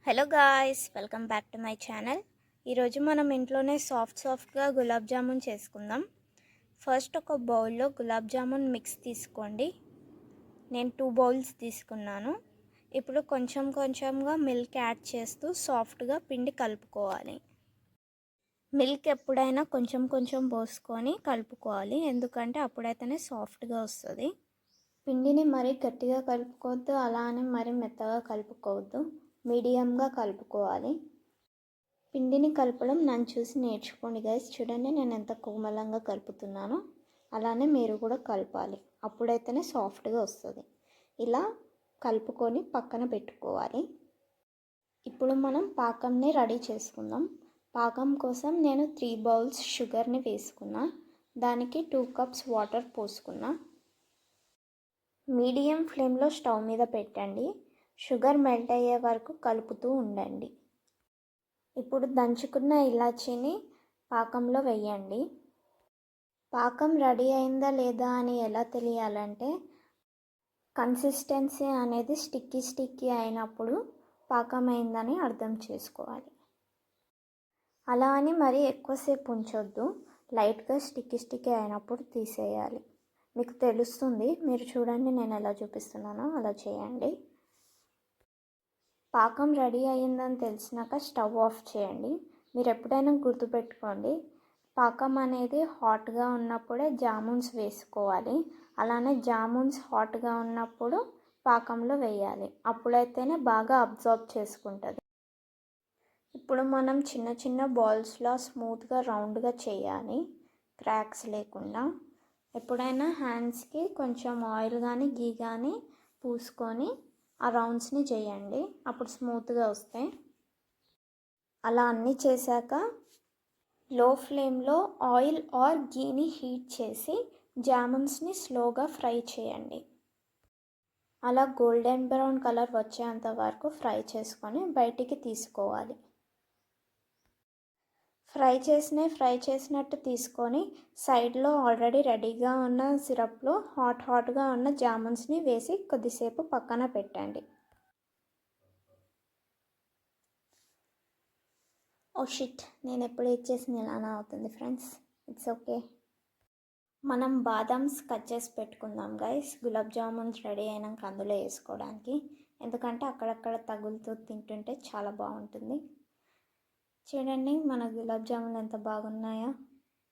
Hello guys, welcome back to my channel. ఈరోజు మనం ఇంట్లోనే సాఫ్ట్గా గులాబ్ జామున్ చేసుకుందాం. ఫస్ట్ ఒక బౌల్లో గులాబ్ జామున్ మిక్స్ తీసుకోండి. నేను 2 బౌల్స్ తీసుకున్నాను. ఇప్పుడు కొంచెంగా మిల్క్ యాడ్ చేస్తూ సాఫ్ట్గా పిండి కలుపుకోవాలి. మిల్క్ ఎప్పుడైనా కొంచెం పోసుకొని కలుపుకోవాలి, ఎందుకంటే అప్పుడైతేనే సాఫ్ట్గా వస్తుంది. పిండిని మరీ గట్టిగా కలుపుకోవద్దు, అలానే మరీ మెత్తగా కలుపుకోవద్దు, మీడియంగా కలుపుకోవాలి. పిండిని కలపడం నన్ను చూసి నేర్చుకోండి గైస్. చూడండి నేను ఎంత కోమలంగా కలుపుతున్నానో, అలానే మీరు కూడా కలపాలి, అప్పుడైతేనే సాఫ్ట్గా వస్తుంది. ఇలా కలుపుకొని పక్కన పెట్టుకోవాలి. ఇప్పుడు మనం పాకంని రెడీ చేసుకుందాం. పాకం కోసం నేను 3 బౌల్స్ షుగర్ని వేసుకున్నా. దానికి 2 కప్స్ వాటర్ పోసుకున్నా. మీడియం ఫ్లేమ్లో స్టవ్ మీద పెట్టండి. షుగర్ మెల్ట్ అయ్యే వరకు కలుపుతూ ఉండండి. ఇప్పుడు దంచుకున్న ఇలాచీని పాకంలో వేయండి. పాకం రెడీ అయిందా లేదా అని ఎలా తెలియాలంటే, కన్సిస్టెన్సీ అనేది స్టిక్కీ అయినప్పుడు పాకం అయిందని అర్థం చేసుకోవాలి. అలా అని మరీ ఎక్కువసేపు ఉంచొద్దు, లైట్గా స్టిక్కీ అయినప్పుడు తీసేయాలి. మీకు తెలుస్తుంది, మీరు చూడండి నేను ఎలా చూపిస్తున్నానో అలా చేయండి. పాకం రెడీ అయ్యిందని తెలిసినాక స్టవ్ ఆఫ్ చేయండి. మీరు ఎప్పుడైనా గుర్తుపెట్టుకోండి, పాకం అనేది హాట్గా ఉన్నప్పుడే జామున్స్ వేసుకోవాలి, అలానే జామున్స్ హాట్గా ఉన్నప్పుడు పాకంలో వేయాలి, అప్పుడైతేనే బాగా అబ్జర్వ్ చేసుకుంటుంది. ఇప్పుడు మనం చిన్న బాల్స్లో స్మూత్గా రౌండ్గా చేయాలి, క్రాక్స్ లేకుండా. ఎప్పుడైనా హ్యాండ్స్కి కొంచెం ఆయిల్ కానీ గీ కానీ పూసుకొని ఆ రౌండ్స్ని చేయండి, అప్పుడు స్మూత్గా వస్తాయి. అలా అన్నీ చేశాక లో ఫ్లేమ్లో ఆయిల్ ఆర్ గీని హీట్ చేసి జామున్స్ని స్లోగా ఫ్రై చేయండి. అలా గోల్డెన్ బ్రౌన్ కలర్ వచ్చేంత వరకు ఫ్రై చేసుకొని బయటికి తీసుకోవాలి. ఫ్రై చేసినట్టు తీసుకొని సైడ్లో ఆల్రెడీ రెడీగా ఉన్న సిరప్లో హాట్గా ఉన్న జామున్స్ని వేసి కొద్దిసేపు పక్కన పెట్టండి. ఓ షిట్, నేను ఎప్పుడు ఇచ్చేసింది ఇలానే అవుతుంది ఫ్రెండ్స్, ఇట్స్ ఓకే. మనం బాదామ్స్ కట్ చేసి పెట్టుకుందాం గైస్, గులాబ్ జామున్స్ రెడీ అయినాక అందులో వేసుకోవడానికి, ఎందుకంటే అక్కడక్కడ తగులుతూ తింటుంటే చాలా బాగుంటుంది. చూడండి మన గులాబ్ జామున్ ఎంత బాగున్నాయో.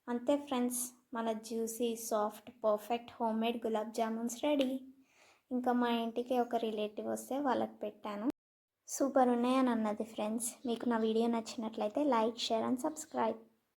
అంతే ఫ్రెండ్స్, మన juicy soft perfect homemade gulab jamuns ready. ఇంకా మా ఇంటికి ఒక రిలేటివ్ వస్తే వాళ్ళకి పెట్టాను, సూపర్ ఉన్నాయని అన్నది ఫ్రెండ్స్. మీకు నా వీడియో నచ్చినట్లయితే లైక్, షేర్ అండ్ సబ్స్క్రైబ్.